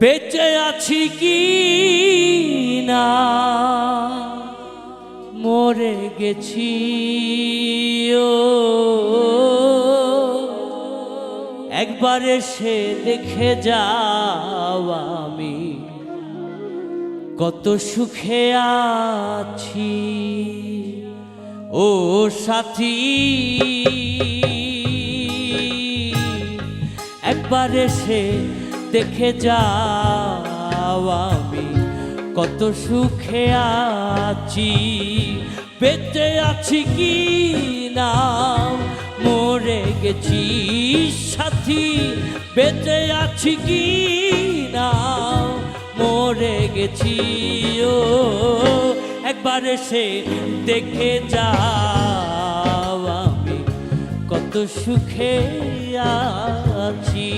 বেঁচে আছি কি না মরে গেছি ও একবার এসে দেখে যাও আমি কত সুখে আছি ও সাথী একবার এসে দেখে যাও আমি কত সুখে আছি বেঁচে আছি কি না মরে গেছি সাথী বেঁচে আছি কি না মরে গেছি ও একবার এসে দেখে যাও আমি কত সুখে আছি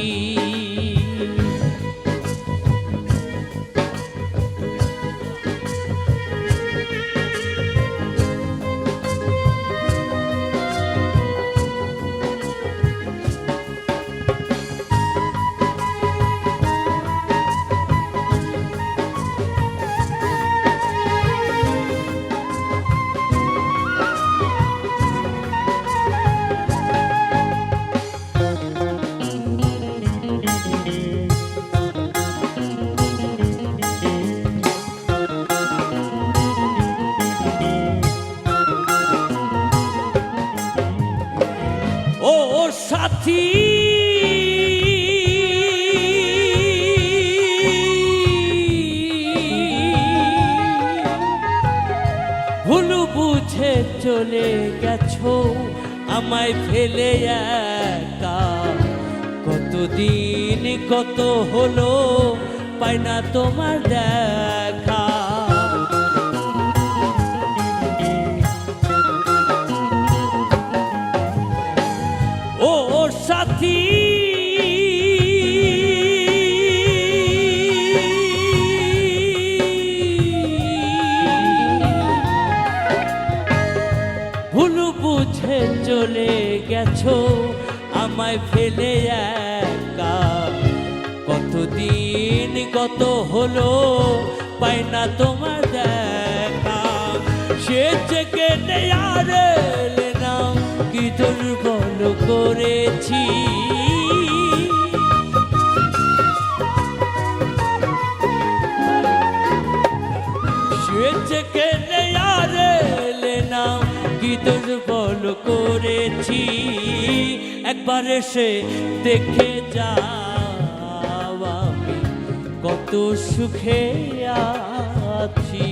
সাথী ভুল বুঝে চলে গেছো আমায় ফেলে একা কতদিন কত হলো পাই না তোমার দেখা সাথী ভুল বুঝে চলে গেছো আমায় ফেলে একা কতদিন কত হলো পাই না তোমার দেখা সে থেকে নেয়ার নাম কি দুর্বল করেছি সেজকে নেয়ার নাম কি দুর্বল করেছি একবার এসে দেখে যাও আমি কত সুখে আছি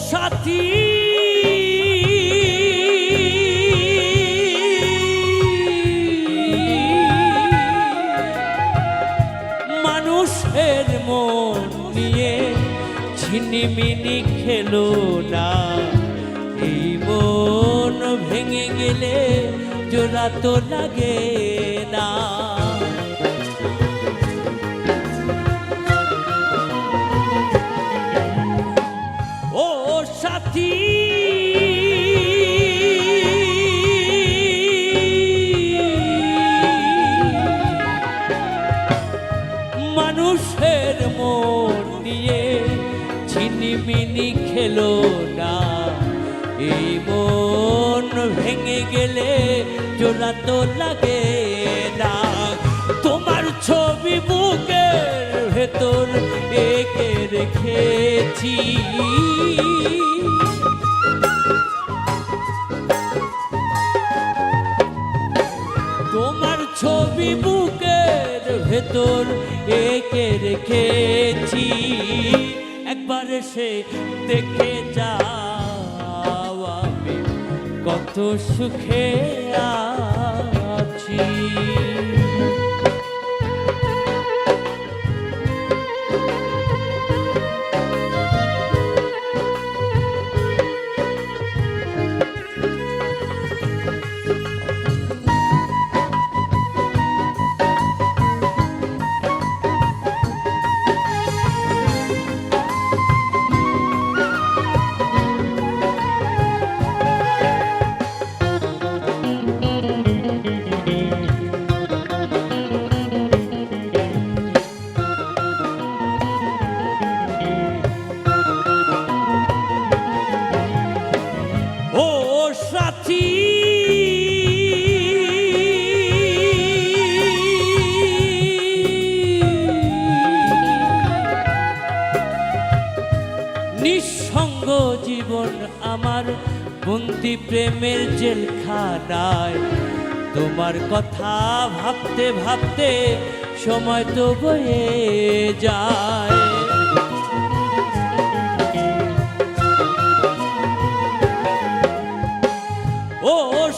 সাথী মানুষের মন নিয়ে ছিনিমিনি খেলো না এই মন ভেঙে গেলে জোড়া তো লাগে না সাথী মানুষের মন নিয়ে ছিনিমিনি খেলো না এই মন ভেঙে গেলে জোড়া তো লাগে না। তোমার ছবি বুকের ভেতর এঁকে রেখেছি, তোমার ছবি বুকের ভেতর এঁকে রেখেছি। একবার এসে দেখে যাও আমি কত সুখে আছি। ও সাথী, নিঃসঙ্গ জীবন আমার বন্দি প্রেমের জেলখানায়। তোমার কথা ভাবতে ভাবতে সময় তো বয়ে যায়। ও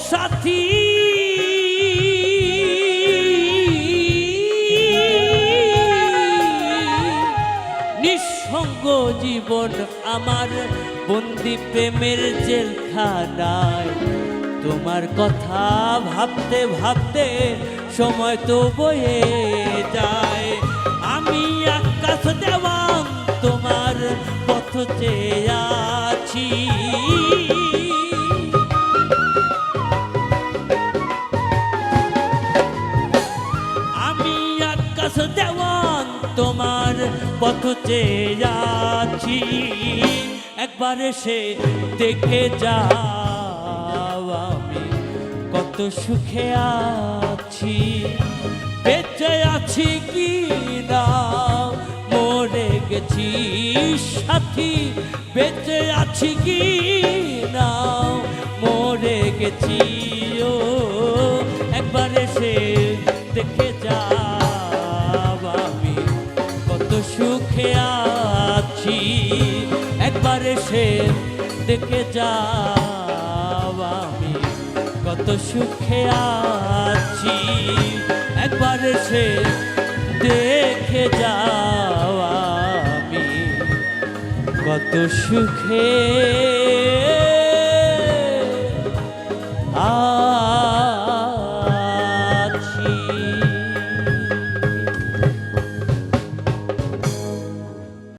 সাথী, নিঃসঙ্গ জীবন আমার বন্দি প্রেমের জেলখানায়। তোমার কথা ভাবতে ভাবতে সময় তো বয়ে যায়। আমি আকাশ দেওয়ান তোমার পথ চেয়ে আছি, আমি আকাশ দেওয়ান তোমার পথ চেয়ে যাচ্ছি। একবার এসে দেখে যাও আমি কত সুখে আছি। বেঁচে আছি কি না মরে গেছি সাথী, বেঁচে আছি কি না মরে গেছি। ও একবার এসে দেখে যাও আমি কত সুখে আছি। একবার এসে দেখে যাও আমি কত সুখে আছি। একবার এসে দেখে যাও আমি কত সুখে